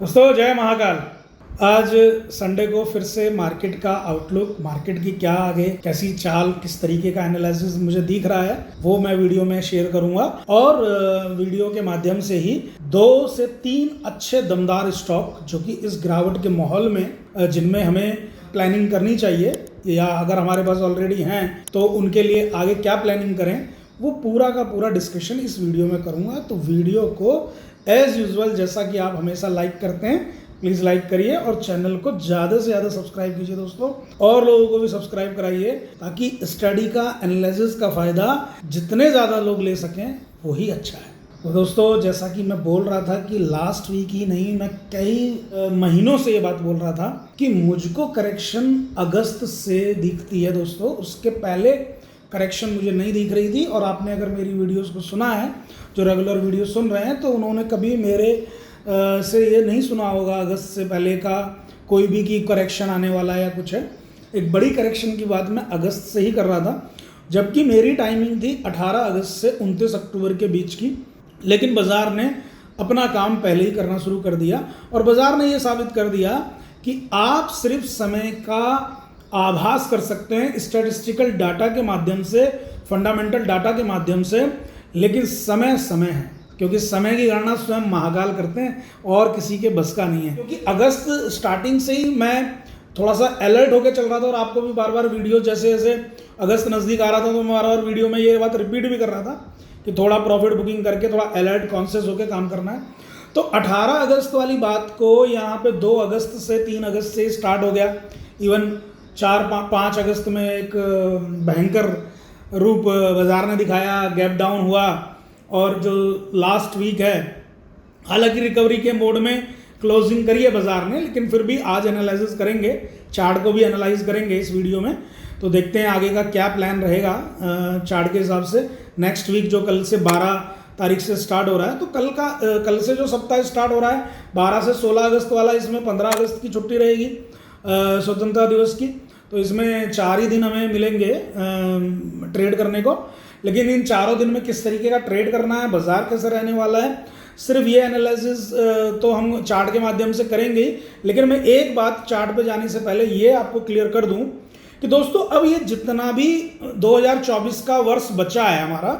दोस्तों जय महाकाल। आज संडे को फिर से मार्केट का आउटलुक, मार्केट की क्या आगे कैसी चाल, किस तरीके का एनालिसिस मुझे दिख रहा है वो मैं वीडियो में शेयर करूंगा। और वीडियो के माध्यम से ही 2 से 3 अच्छे दमदार स्टॉक जो कि इस गिरावट के माहौल में जिनमें हमें प्लानिंग करनी चाहिए या अगर हमारे पास ऑलरेडी हैं तो उनके लिए आगे क्या प्लानिंग करें, वो पूरा का पूरा डिस्कशन इस वीडियो में करूंगा। तो वीडियो को एज यूजुअल जैसा कि आप हमेशा लाइक करते हैं प्लीज़ लाइक करिए और चैनल को ज़्यादा से ज़्यादा सब्सक्राइब कीजिए दोस्तों, और लोगों को भी सब्सक्राइब कराइए ताकि स्टडी का, एनालिसिस का फ़ायदा जितने ज़्यादा लोग ले सकें वही अच्छा है। तो दोस्तों जैसा कि मैं बोल रहा था कि लास्ट वीक ही नहीं, मैं कई महीनों से ये बात बोल रहा था कि मुझको करेक्शन अगस्त से दिखती है दोस्तों, उसके पहले करेक्शन मुझे नहीं दिख रही थी। और आपने अगर मेरी वीडियोस को सुना है, जो रेगुलर वीडियो सुन रहे हैं, तो उन्होंने कभी मेरे से ये नहीं सुना होगा अगस्त से पहले का कोई भी कि करेक्शन आने वाला है या कुछ है। एक बड़ी करेक्शन की बात मैं अगस्त से ही कर रहा था, जबकि मेरी टाइमिंग थी 18 अगस्त से 29 अक्टूबर के बीच की। लेकिन बाज़ार ने अपना काम पहले ही करना शुरू कर दिया और बाज़ार ने ये साबित कर दिया कि आप सिर्फ समय का आभास कर सकते हैं स्टैटिस्टिकल डाटा के माध्यम से, फंडामेंटल डाटा के माध्यम से, लेकिन समय समय है, क्योंकि समय की गणना स्वयं महाकाल करते हैं और किसी के बस का नहीं है। क्योंकि अगस्त स्टार्टिंग से ही मैं थोड़ा सा अलर्ट होकर चल रहा था और आपको भी बार बार वीडियो जैसे जैसे अगस्त नज़दीक आ रहा था तो मैं बार बार वीडियो में ये बात रिपीट भी कर रहा था कि थोड़ा प्रॉफिट बुकिंग करके थोड़ा अलर्ट कॉन्शियस होकर काम करना है। तो 18 अगस्त वाली बात को यहाँ पे 2 अगस्त से 3 अगस्त से स्टार्ट हो गया। इवन 4-5 अगस्त में एक भयंकर रूप बाज़ार ने दिखाया, गैप डाउन हुआ। और जो लास्ट वीक है, हालांकि रिकवरी के मोड में क्लोजिंग करी है बाज़ार ने, लेकिन फिर भी आज एनालिसिस करेंगे, चार्ट को भी एनालाइज करेंगे इस वीडियो में। तो देखते हैं आगे का क्या प्लान रहेगा चार्ट के हिसाब से। नेक्स्ट वीक जो कल से 12 तारीख से स्टार्ट हो रहा है, तो कल से जो सप्ताह स्टार्ट हो रहा है 12 से 16 अगस्त वाला, इसमें 15 अगस्त की छुट्टी रहेगी स्वतंत्रता दिवस की। तो इसमें 4 ही दिन हमें मिलेंगे ट्रेड करने को। लेकिन इन 4 दिन में किस तरीके का ट्रेड करना है, बाजार कैसे रहने वाला है, सिर्फ ये एनालिसिस तो हम चार्ट के माध्यम से करेंगे ही। लेकिन मैं एक बात चार्ट पे जाने से पहले ये आपको क्लियर कर दूं कि दोस्तों अब ये जितना भी 2024 का वर्ष बचा है हमारा,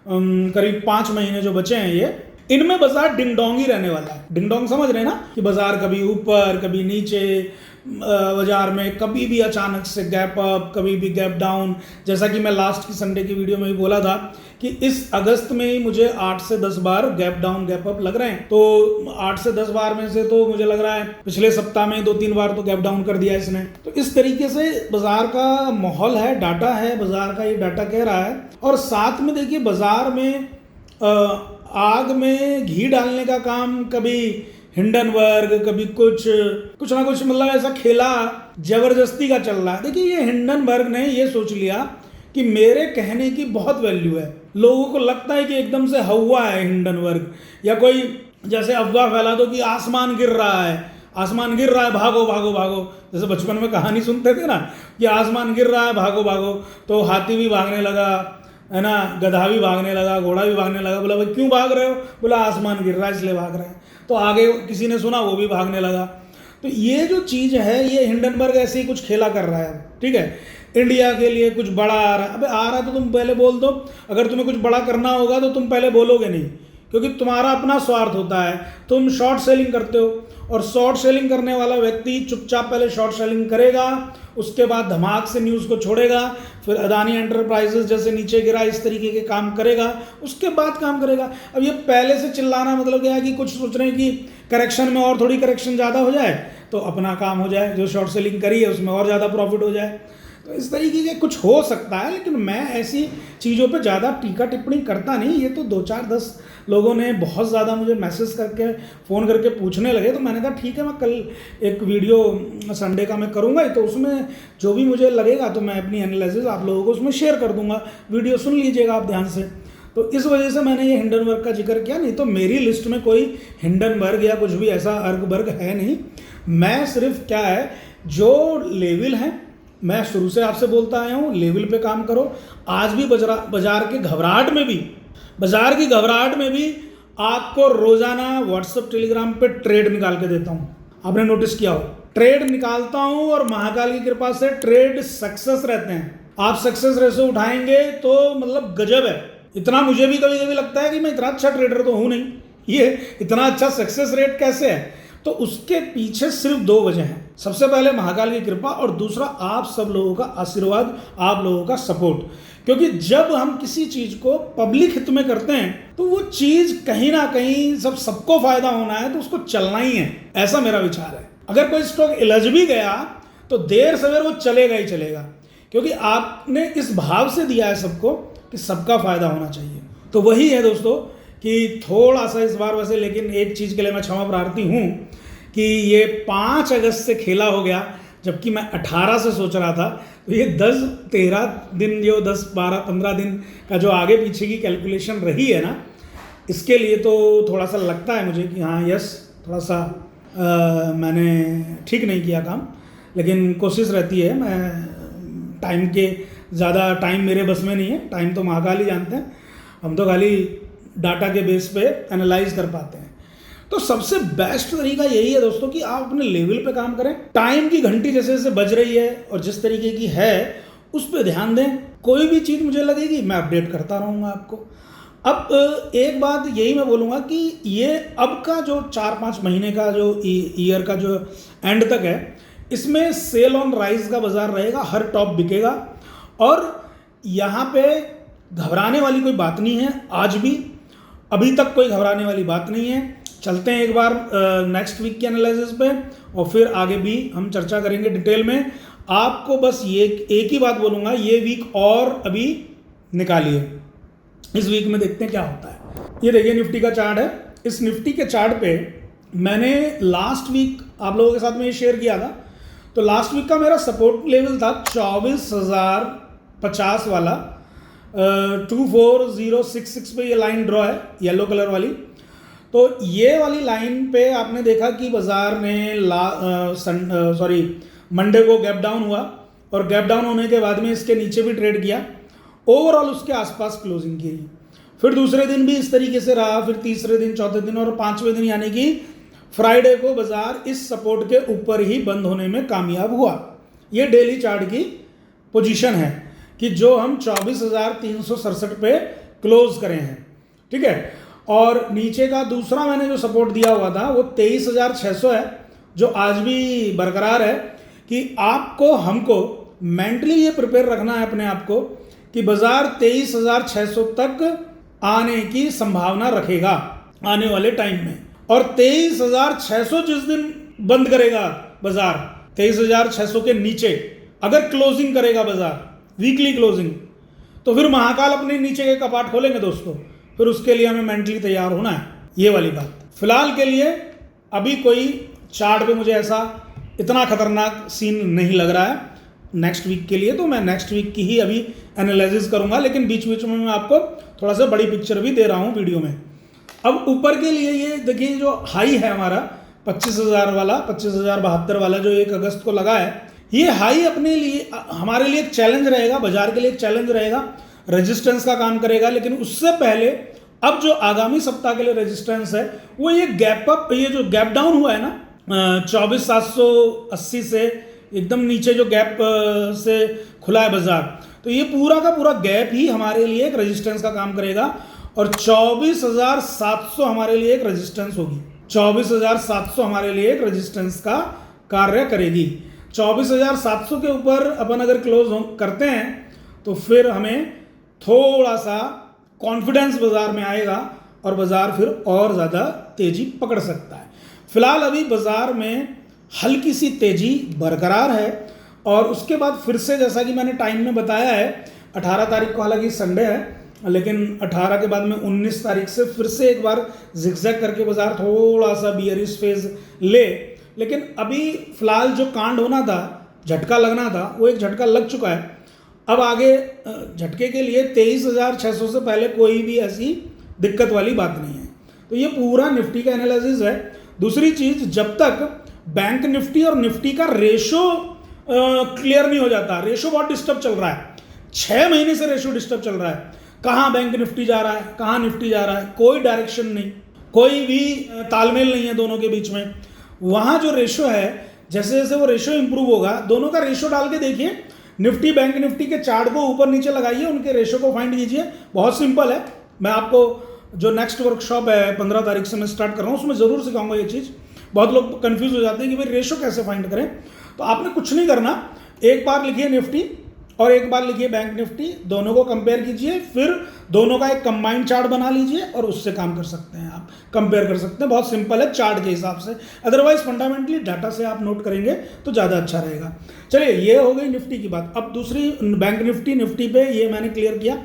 करीब 5 महीने जो बचे हैं, ये इनमें बाजार डिंग डोंग ही रहने वाला है। डिंग डोंग समझ रहे हैं ना, कि बाजार कभी ऊपर कभी नीचे, बाजार में कभी भी अचानक से गैप अप, कभी भी गैप डाउन। जैसा कि मैं लास्ट की संडे की वीडियो में भी बोला था कि इस अगस्त में ही मुझे 8 से 10 बार गैप डाउन गैप अप लग रहे हैं। तो 8 से 10 बार में से तो मुझे लग रहा है पिछले सप्ताह में 2-3 बार तो गैप डाउन कर दिया इसने। तो इस तरीके से बाजार का माहौल है, डाटा है, बाजार का ये डाटा कह रहा है। और साथ में देखिए बाजार में आग में घी डालने का काम कभी हिंडनबर्ग, कभी कुछ ना कुछ, मतलब ऐसा खेला जबरदस्ती का चल रहा है। देखिए ये हिंडनबर्ग ने ये सोच लिया कि मेरे कहने की बहुत वैल्यू है। लोगों को लगता है कि एकदम से हवा है हिंडनबर्ग, या कोई जैसे अफवाह फैला दो कि आसमान गिर रहा है, आसमान गिर रहा है, भागो भागो भागो। जैसे बचपन में कहानी सुनते थे ना कि आसमान गिर रहा है, भागो भागो। तो हाथी भी भागने लगा, है ना, गधा भी भागने लगा, घोड़ा भी भागने लगा। बोला भाई क्यों भाग रहे हो? बोला आसमान गिर रहा है इसलिए भाग रहे हैं। तो आगे किसी ने सुना, वो भी भागने लगा। तो ये जो चीज़ है, ये हिंडनबर्ग ऐसे ही कुछ खेला कर रहा है, ठीक है। इंडिया के लिए कुछ बड़ा आ रहा है, अबे आ रहा है तो तुम पहले बोल दो। अगर तुम्हें कुछ बड़ा करना होगा तो तुम पहले बोलोगे नहीं, क्योंकि तुम्हारा अपना स्वार्थ होता है। तुम शॉर्ट सेलिंग करते हो और शॉर्ट सेलिंग करने वाला व्यक्ति चुपचाप पहले शॉर्ट सेलिंग करेगा, उसके बाद धमाक से न्यूज़ को छोड़ेगा, फिर अदानी एंटरप्राइजेस जैसे नीचे गिरा इस तरीके के काम करेगा, उसके बाद काम करेगा। अब ये पहले से चिल्लाना मतलब क्या है कि कुछ सोच रहे हैं कि करेक्शन में और थोड़ी करेक्शन ज़्यादा हो जाए तो अपना काम हो जाए, जो शॉर्ट सेलिंग करी है उसमें और ज़्यादा प्रॉफिट हो जाए। तो इस तरीके के कुछ हो सकता है, लेकिन मैं ऐसी चीज़ों पे ज़्यादा टीका टिप्पणी करता नहीं। ये तो 2-4-10 लोगों ने बहुत ज़्यादा मुझे मैसेज करके, फ़ोन करके पूछने लगे, तो मैंने कहा ठीक है, मैं कल एक वीडियो संडे का मैं करूँगा ही, तो उसमें जो भी मुझे लगेगा तो मैं अपनी एनालिसिस आप लोगों को उसमें शेयर कर दूँगा। वीडियो सुन लीजिएगा आप ध्यान से। तो इस वजह से मैंने ये हिंडनबर्ग का जिक्र किया, नहीं तो मेरी लिस्ट में कोई हिंडनबर्ग या कुछ भी ऐसा अर्गबर्ग है नहीं। मैं सिर्फ क्या है, जो लेवल है, मैं शुरू से आपसे बोलता आया हूँ, लेवल पे काम करो। आज भी बाजार की घबराहट में भी आपको रोजाना व्हाट्सएप टेलीग्राम पे ट्रेड निकाल के देता हूं, आपने नोटिस किया हो, ट्रेड निकालता हूं और महाकाल की कृपा से ट्रेड सक्सेस रहते हैं। आप सक्सेस रेशो उठाएंगे तो मतलब गजब है। इतना मुझे भी कभी कभी लगता है कि मैं इतना अच्छा ट्रेडर तो हूं नहीं, ये इतना अच्छा सक्सेस रेट कैसे है। तो उसके पीछे सिर्फ दो वजह हैं, सबसे पहले महाकाल की कृपा और दूसरा आप सब लोगों का आशीर्वाद, आप लोगों का सपोर्ट। क्योंकि जब हम किसी चीज को पब्लिक हित में करते हैं तो वो चीज कहीं ना कहीं सबको फायदा होना है तो उसको चलना ही है, ऐसा मेरा विचार है। अगर कोई स्टॉक इलझ भी गया तो देर सवेर वो चलेगा ही चलेगा, क्योंकि आपने इस भाव से दिया है सबको कि सबका फायदा होना चाहिए। तो वही है दोस्तों कि थोड़ा सा इस बार वैसे, लेकिन एक चीज के लिए मैं क्षमा प्रार्थी हूं कि ये 5 अगस्त से खेला हो गया, जबकि मैं 18 से सोच रहा था। तो ये 10-13 दिन, जो 10-12-15 दिन का जो आगे पीछे की कैलकुलेशन रही है ना, इसके लिए तो थोड़ा सा लगता है मुझे कि हाँ यस, थोड़ा सा मैंने ठीक नहीं किया काम, लेकिन कोशिश रहती है। मैं टाइम के ज़्यादा टाइम मेरे बस में नहीं है, टाइम तो महाकाल ही जानते हैं, हम तो खाली डाटा के बेस पे एनालाइज कर पाते हैं। तो सबसे बेस्ट तरीका यही है दोस्तों कि आप अपने लेवल पे काम करें। टाइम की घंटी जैसे जैसे बज रही है और जिस तरीके की है उस पर ध्यान दें। कोई भी चीज़ मुझे लगेगी मैं अपडेट करता रहूँगा आपको। अब एक बात यही मैं बोलूँगा कि ये अब का जो 4-5 महीने का जो ईयर का जो एंड तक है, इसमें सेल ऑन राइज का बाजार रहेगा, हर टॉप बिकेगा और यहाँ पे घबराने वाली कोई बात नहीं है। आज भी अभी तक कोई घबराने वाली बात नहीं है। चलते हैं एक बार नेक्स्ट वीक के एनालिसिस पे और फिर आगे भी हम चर्चा करेंगे डिटेल में। आपको बस ये एक ही बात बोलूँगा, ये वीक और अभी निकालिए, इस वीक में देखते हैं क्या होता है। ये देखिए निफ्टी का चार्ट है। इस निफ्टी के चार्ट पे मैंने लास्ट वीक आप लोगों के साथ में ये शेयर किया था। तो लास्ट वीक का मेरा सपोर्ट लेवल था 24,050 वाला, 24,066 पे ये लाइन ड्रॉ है येलो कलर वाली। तो ये वाली लाइन पे आपने देखा कि बाजार ने मंडे को गैप डाउन हुआ और गैप डाउन होने के बाद में इसके नीचे भी ट्रेड किया, ओवरऑल उसके आसपास क्लोजिंग की। फिर दूसरे दिन भी इस तरीके से रहा, फिर तीसरे दिन, चौथे दिन और 5वें दिन यानी कि फ्राइडे को बाजार इस सपोर्ट के ऊपर ही बंद होने में कामयाब हुआ। ये डेली चार्ट की पोजीशन है कि जो हम 24,367 पे क्लोज करें हैं, ठीक है। और नीचे का दूसरा मैंने जो सपोर्ट दिया हुआ था वो 23,600 है, जो आज भी बरकरार है कि आपको हमको मेंटली ये प्रिपेयर रखना है अपने आप को कि बाजार 23,600 तक आने की संभावना रखेगा आने वाले टाइम में। और 23,600 जिस दिन बंद करेगा बाजार, 23,600 के नीचे अगर क्लोजिंग करेगा बाजार, वीकली क्लोजिंग, तो फिर महाकाल अपने नीचे के कपाट खोलेंगे दोस्तों। फिर उसके लिए हमें मेंटली तैयार होना है, ये वाली बात। फिलहाल के लिए अभी कोई चार्ट पे मुझे ऐसा इतना खतरनाक सीन नहीं लग रहा है। नेक्स्ट वीक के लिए तो मैं नेक्स्ट वीक की ही अभी एनालिसिस करूंगा, लेकिन बीच बीच में मैं आपको थोड़ा सा बड़ी पिक्चर भी दे रहा हूं वीडियो में। अब ऊपर के लिए ये देखिए जो हाई है हमारा 25,000 वाला, 25,072 वाला जो 1 अगस्त को लगा है, ये हाई अपने लिए हमारे लिए एक चैलेंज रहेगा, बाजार के लिए एक चैलेंज रहेगा, रेजिस्टेंस का काम करेगा। लेकिन उससे पहले अब जो आगामी सप्ताह के लिए रेजिस्टेंस है वो ये गैप अप, ये जो गैप डाउन हुआ है ना 24,780 से एकदम नीचे जो गैप से खुला है बाजार, तो ये पूरा का पूरा गैप ही हमारे लिए एक रेजिस्टेंस का काम करेगा और 24,700 हमारे लिए एक रेजिस्टेंस होगी। 24,700 हमारे लिए एक रेजिस्टेंस का कार्य करेगी। 24,700 के ऊपर अपन अगर क्लोज करते हैं तो फिर हमें थोड़ा सा कॉन्फिडेंस बाजार में आएगा और बाजार फिर और ज़्यादा तेजी पकड़ सकता है। फिलहाल अभी बाजार में हल्की सी तेजी बरकरार है और उसके बाद फिर से जैसा कि मैंने टाइम में बताया है 18 तारीख को, हालांकि संडे है, लेकिन 18 के बाद में 19 तारीख से फिर से एक बार जिगजैग करके बाजार थोड़ा सा बियरिश फेज ले। लेकिन अभी फिलहाल जो कांड होना था, झटका लगना था, वो एक झटका लग चुका है। अब आगे झटके के लिए 23,600 से पहले कोई भी ऐसी दिक्कत वाली बात नहीं है। तो ये पूरा निफ्टी का एनालिसिस है। दूसरी चीज, जब तक बैंक निफ्टी और निफ्टी का रेशो क्लियर नहीं हो जाता, रेशो बहुत डिस्टर्ब चल रहा है, 6 महीने से रेशो डिस्टर्ब चल रहा है। कहाँ बैंक निफ्टी जा रहा है, कहाँ निफ्टी जा रहा है, कोई डायरेक्शन नहीं। कोई भी तालमेल नहीं है दोनों के बीच में। वहाँ जो रेशो है, जैसे जैसे वो रेशो इंप्रूव होगा, दोनों का रेशो डाल के देखिए, निफ्टी बैंक निफ्टी के चार्ट को ऊपर नीचे लगाइए, उनके रेशो को फाइंड कीजिए। बहुत सिंपल है। मैं आपको जो नेक्स्ट वर्कशॉप है 15 तारीख से मैं स्टार्ट कर रहा हूँ, उसमें ज़रूर सिखाऊंगा ये चीज़। बहुत लोग कंफ्यूज हो जाते हैं कि भाई रेशो कैसे फाइंड करें। तो आपने कुछ नहीं करना, एक बार लिखिए निफ्टी और एक बार लिखिए बैंक निफ्टी, दोनों को कंपेयर कीजिए, फिर दोनों का एक कंबाइंड चार्ट बना लीजिए और उससे काम कर सकते हैं, आप कंपेयर कर सकते हैं। बहुत सिंपल है चार्ट के हिसाब से, अदरवाइज फंडामेंटली डाटा से आप नोट करेंगे तो ज़्यादा अच्छा रहेगा। चलिए, ये हो गई निफ्टी की बात। अब दूसरी बैंक निफ्टी पे ये मैंने क्लियर किया।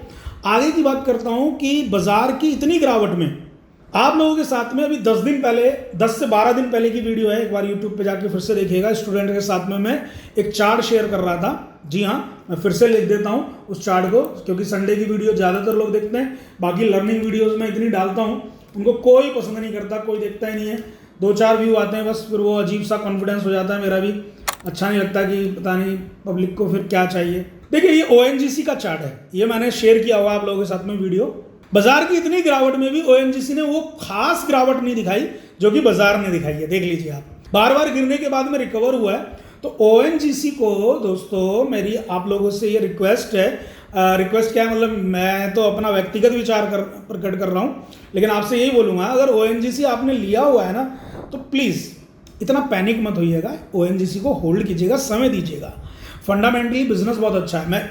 आगे की बात करता हूँ कि बाजार की इतनी गिरावट में आप लोगों के साथ में अभी 10 दिन पहले, 10 से 12 दिन पहले की वीडियो है, एक बार यूट्यूब पे जाके फिर से देखिएगा। स्टूडेंट के साथ में मैं एक चार्ट शेयर कर रहा था। जी हाँ, मैं फिर से लिख देता हूँ उस चार्ट को, क्योंकि संडे की वीडियो ज़्यादातर लोग देखते हैं। बाकी लर्निंग वीडियोज़ में इतनी डालता हूँ, उनको कोई पसंद नहीं करता, कोई देखता ही नहीं है। 2-4 व्यू आते हैं बस, फिर वो अजीब सा कॉन्फिडेंस हो जाता है। मेरा भी अच्छा नहीं लगता कि पता नहीं पब्लिक को फिर क्या चाहिए। देखिए, ये ONGC का चार्ट है, ये मैंने शेयर किया हुआ आप लोगों के साथ में वीडियो। बाजार की इतनी गिरावट में भी ONGC ने वो खास गिरावट नहीं दिखाई जो कि बाजार ने दिखाई है। देख लीजिए आप, बार बार गिरने के बाद में रिकवर हुआ है। तो ONGC को दोस्तों, मेरी आप लोगों से ये रिक्वेस्ट है। रिक्वेस्ट क्या है, मतलब मैं तो अपना व्यक्तिगत विचार प्रकट कर रहा हूँ, लेकिन आपसे यही बोलूँगा, अगर ONGC आपने लिया हुआ है ना, तो प्लीज़ इतना पैनिक मत होइएगा। ONGC को होल्ड कीजिएगा, समय दीजिएगा। फंडामेंटली बिजनेस बहुत अच्छा है। मैं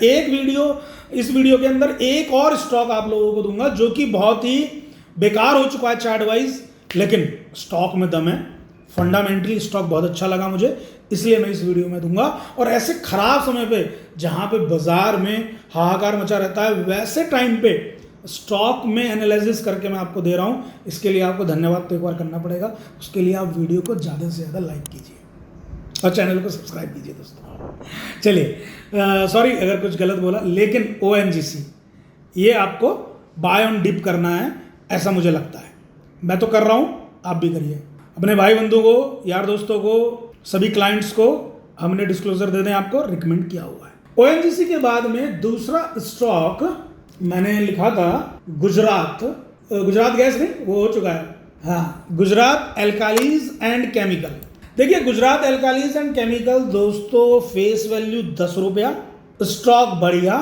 इस वीडियो के अंदर एक और स्टॉक आप लोगों को दूंगा जो कि बहुत ही बेकार हो चुका है चार्ट वाइज, लेकिन स्टॉक में दम है। फंडामेंटली स्टॉक बहुत अच्छा लगा मुझे, इसलिए मैं इस वीडियो में दूंगा। और ऐसे खराब समय पे जहां पे बाजार में हाहाकार मचा रहता है, वैसे टाइम पे स्टॉक में एनालिसिस करके मैं आपको दे रहा हूं। इसके लिए आपको धन्यवाद तो एक बार करना पड़ेगा। उसके लिए आप वीडियो को ज़्यादा से ज़्यादा लाइक कीजिए और चैनल को सब्सक्राइब कीजिए दोस्तों। चलिए, सॉरी अगर कुछ गलत बोला, लेकिन ONGC ये आपको बाय ऑन डिप करना है, ऐसा मुझे लगता है। मैं तो कर रहा हूं, आप भी करिए। अपने भाई बंधु को, यार दोस्तों को, सभी क्लाइंट्स को हमने डिस्क्लोजर दे दें आपको रिकमेंड किया हुआ है। ONGC के बाद में दूसरा स्टॉक मैंने लिखा था गुजरात गैस, नहीं वो हो चुका है, हाँ, गुजरात एल्कालीज एंड केमिकल। देखिए, गुजरात एल्कालीज एंड केमिकल दोस्तों, फेस वैल्यू 10 रुपया, स्टॉक बढ़िया,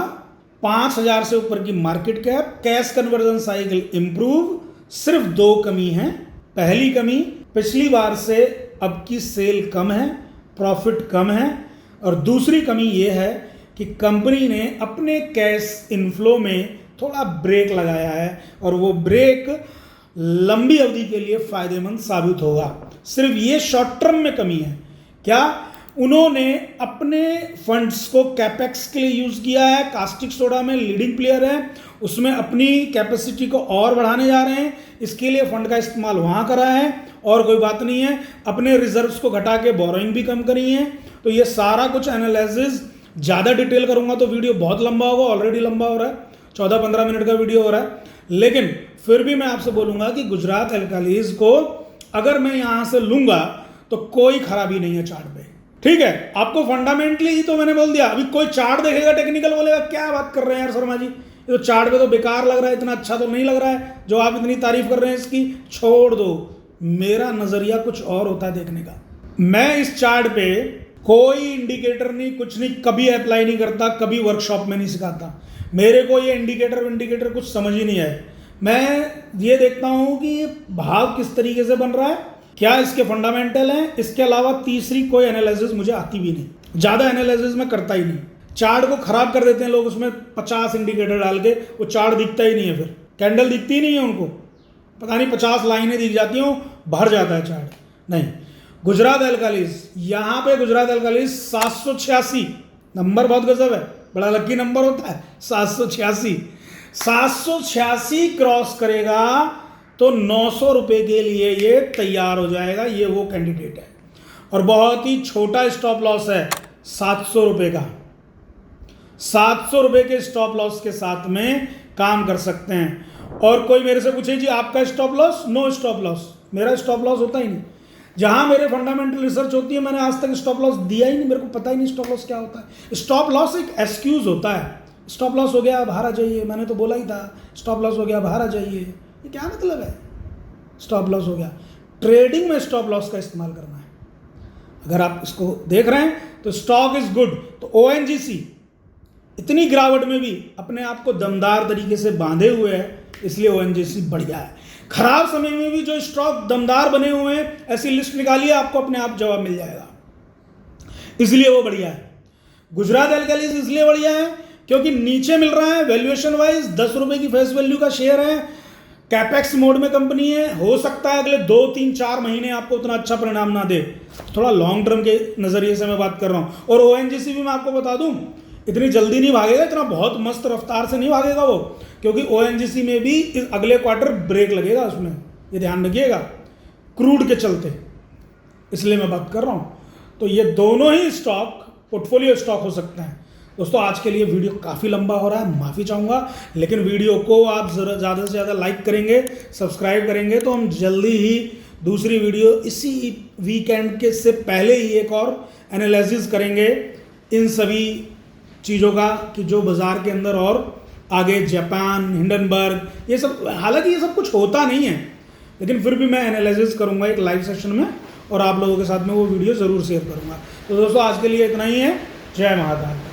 5000 से ऊपर की market cap, cash conversion cycle improve. सिर्फ 2 कमी है। पहली कमी, पिछली बार से अब की सेल कम है, प्रॉफिट कम है। और दूसरी कमी ये है कि कंपनी ने अपने कैश इनफ्लो में थोड़ा ब्रेक लगाया है, और वो ब्रेक लंबी अवधि के लिए फायदेमंद साबित होगा। सिर्फ ये शॉर्ट टर्म में कमी है। क्या? उन्होंने अपने फंड्स को कैपेक्स के लिए यूज किया है। कास्टिक सोडा में लीडिंग प्लेयर है, उसमें अपनी कैपेसिटी को और बढ़ाने जा रहे हैं, इसके लिए फंड का इस्तेमाल वहां करा है, और कोई बात नहीं है। अपने रिजर्व्स को घटा के बोरोइंग भी कम करी है। तो ये सारा कुछ एनालिसिस ज़्यादा डिटेल करूंगा तो वीडियो बहुत लंबा होगा, ऑलरेडी लंबा हो रहा है, 14-15 मिनट का वीडियो हो रहा है। लेकिन फिर भी मैं आपसे बोलूंगा कि गुजरात एल्कालीज को अगर मैं यहां से लूंगा तो कोई खराबी नहीं है चार्ट पे, ठीक है। आपको फंडामेंटली ही तो मैंने बोल दिया। अभी कोई चार्ट देखेगा, टेक्निकल बोलेगा क्या बात कर रहे हैं यार शर्मा जी, ये तो चार्ट पे तो बेकार लग रहा है, इतना अच्छा तो नहीं लग रहा है जो आप इतनी तारीफ कर रहे हैं इसकी। छोड़ दो, मेरा नजरिया कुछ और होता है देखने का। मैं इस चार्ट पे कोई इंडिकेटर नहीं, कुछ नहीं, कभी अप्लाई नहीं करता, कभी वर्कशॉप में नहीं सिखाता। मेरे को ये इंडिकेटर कुछ समझ ही नहीं आए। मैं ये देखता हूं कि भाव किस तरीके से बन रहा है, क्या इसके फंडामेंटल हैं। इसके अलावा तीसरी कोई एनालिसिस मुझे आती भी नहीं, ज़्यादा एनालिसिस मैं करता ही नहीं। चार्ट को खराब कर देते हैं लोग, उसमें 50 इंडिकेटर डाल के, वो चार्ट दिखता ही नहीं है, फिर कैंडल दिखती ही नहीं है उनको, पता नहीं 50 लाइनें दिख जाती हूँ, भर जाता है चार्ट। नहीं, गुजरात एल्कालीज, यहाँ पे गुजरात एल्कालीज 786 नंबर बहुत गजब है, बड़ा लकी नंबर होता है 786 क्रॉस करेगा तो 900 रुपए के लिए ये तैयार हो जाएगा। ये वो कैंडिडेट है, और बहुत ही छोटा स्टॉप लॉस है 700 रुपए का। 700 रुपए के स्टॉप लॉस के साथ में काम कर सकते हैं। और कोई मेरे से पूछे जी आपका stop loss, no stop loss, मेरा स्टॉप लॉस होता ही नहीं। जहां मेरे फंडामेंटल रिसर्च होती है, मैंने आज तक स्टॉप लॉस दिया ही नहीं, मेरे को पता ही नहीं स्टॉप लॉस क्या होता है। स्टॉप लॉस एक एक्सक्यूज होता है, स्टॉप लॉस हो गया बाहर आ जाइए, मैंने तो बोला ही था स्टॉप लॉस हो गया बाहर आ जाइए, ये क्या मतलब है? स्टॉप लॉस हो गया। ट्रेडिंग में स्टॉप लॉस का इस्तेमाल करना है। अगर आप इसको देख रहे हैं तो स्टॉक इज गुड। तो ONGC इतनी गिरावट में भी अपने आप को दमदार तरीके से बांधे हुए है, इसलिए ONGC बढ़िया है। खराब समय में भी जो स्टॉक दमदार बने हुए हैं, ऐसी लिस्ट निकालिए, आपको अपने आप जवाब मिल जाएगा, इसलिए वो बढ़िया है। गुजरात एल्कलीज इसलिए बढ़िया है क्योंकि नीचे मिल रहा है वैल्यूएशन वाइज, 10 रुपए की फेस वैल्यू का शेयर है, कैपेक्स मोड में कंपनी है। हो सकता है अगले 2, 3, 4 महीने आपको उतना अच्छा परिणाम ना दे, थोड़ा लॉन्ग टर्म के नजरिए से मैं बात कर रहा हूं। और ONGC भी मैं आपको बता दूं, इतनी जल्दी नहीं भागेगा, इतना बहुत मस्त रफ्तार से नहीं भागेगा वो, क्योंकि ONGC में भी अगले क्वार्टर ब्रेक लगेगा उसमें, ये ध्यान रखिएगा, क्रूड के चलते, इसलिए मैं बात कर रहा हूं। तो ये दोनों ही स्टॉक पोर्टफोलियो स्टॉक हो सकते हैं। दोस्तों आज के लिए वीडियो काफ़ी लंबा हो रहा है, माफ़ी चाहूँगा, लेकिन वीडियो को आप ज़्यादा से ज़्यादा लाइक करेंगे, सब्सक्राइब करेंगे तो हम जल्दी ही दूसरी वीडियो इसी वीकेंड के से पहले ही एक और एनालिसिस करेंगे इन सभी चीज़ों का, कि जो बाज़ार के अंदर और आगे जापान, हिंडनबर्ग, ये सब, हालांकि ये सब कुछ होता नहीं है, लेकिन फिर भी मैं एनालिसिस करूँगा एक लाइव सेशन में और आप लोगों के साथ में वो वीडियो ज़रूर शेयर करूँगा। तो दोस्तों आज के लिए इतना ही है। जय महाकाल।